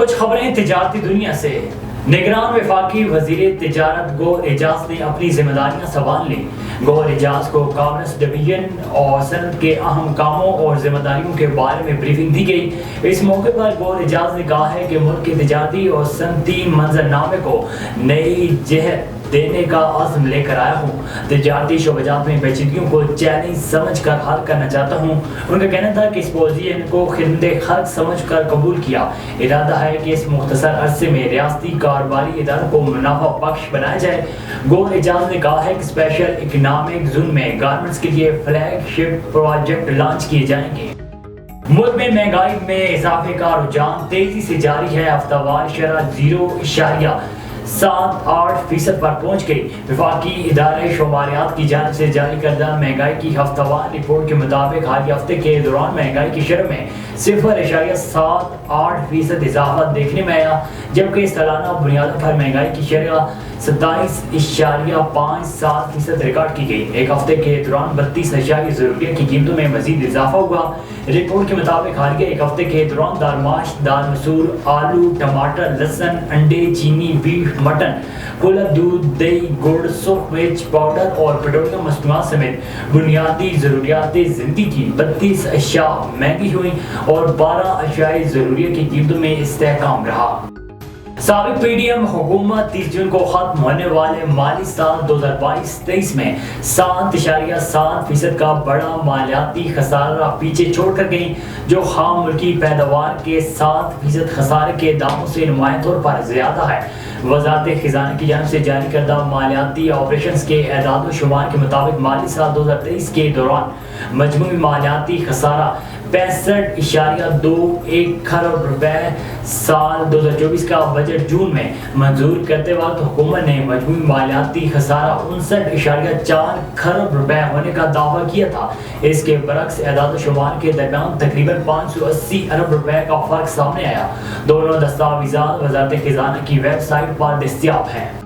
کچھ خبریں تجارتی دنیا سے۔ نگران وفاقی وزیر تجارت گوہر اعجاز نے اپنی ذمہ داریاں سنبھال لیں۔ گوہر اعجاز کو کامرس ڈویژن اور صنعت کے اہم کاموں اور ذمہ داریوں کے بارے میں بریفنگ دی گئی۔ اس موقع پر گوہر اعجاز نے کہا ہے کہ ملک کے تجارتی اور صنعتی منظرنامے کو نئی جہت دینے کا عزم لے کر آیا ہوں۔ تجارتی شعبجات میں پیچیدگیوں کو چیلنج سمجھ کر حل کرنا چاہتا ہوں۔ ان کا کہنا تھا کہ اس پوزیشن کو خدمت خلق سمجھ کر قبول کیا۔ ارادہ ہے کہ اس مختصر عرصے میں ریاستی کاروباری اداروں کو منافع بخش بنایا جائے۔ گوہر اعجاز نے کہا ہے کہ اسپیشل اکنامک زون میں گارمنٹس کے لیے فلیگ شپ پروجیکٹ لانچ کیے جائیں گے۔ ملک میں مہنگائی میں اضافے کا رجحان تیزی سے جاری ہے۔ ہفتہ وار شرح 0.78% پر پہنچ گئی۔ وفاقی ادارے شماریات کی جانب سے جاری کردہ مہنگائی کی ہفتہ وار رپورٹ کے مطابق حالیہ ہفتے کے دوران مہنگائی کی شرح میں 0.78% اضافہ دیکھنے میں آیا، جبکہ سالانہ بنیادوں پر مہنگائی کی شرح 27.57% ریکارڈ کی گئی۔ ایک ہفتے کے دوران 32 اشیاء ضروریات کی قیمتوں میں مزید اضافہ ہوا۔ رپورٹ کے مطابق حالیہ ایک ہفتے کے دوران دال ماش، دال مسور، آلو، ٹماٹر، لہسن، انڈے، چینی، بیف، مٹن، کھلا دودھ، دہی، گڑ، سرخ مرچ پاؤڈر اور پیٹرولیم مصنوعات سمیت بنیادی ضروریات زندگی کی 32 اشیاء مہنگی ہوئیں اور 12 اشیاء ضروریات کی قیمتوں میں استحکام رہا۔ سابق پی ڈی ایم حکومت 30 جون کو ختم ہونے والے مالی سال 2022-23 میں 7.7% کا بڑا مالیاتی خسارہ پیچھے چھوڑ کر گئی، جو خام ملکی پیداوار کے 7% خسارے کے داموں سے نمایاں طور پر زیادہ ہے۔ وزارت خزانہ کی جانب سے جاری کردہ مالیاتی آپریشنز کے اعداد و شمار کے مطابق مالی سال 2023 کے دوران مجموعی مالیاتی خسارہ 65.21 کروڑ روپے۔ سال 2024 کا بجٹ جون میں منظور کرتے وقت حکومت نے مجموعی مالیاتی خسارہ 59.4 کروڑ روپے ہونے کا دعویٰ کیا تھا۔ اس کے برعکس اعداد و شمار کے درمیان تقریباً 580 ارب روپے کا فرق سامنے آیا۔ دونوں دستاویزات وزارت خزانہ کی ویب سائٹ پر دستیاب ہیں۔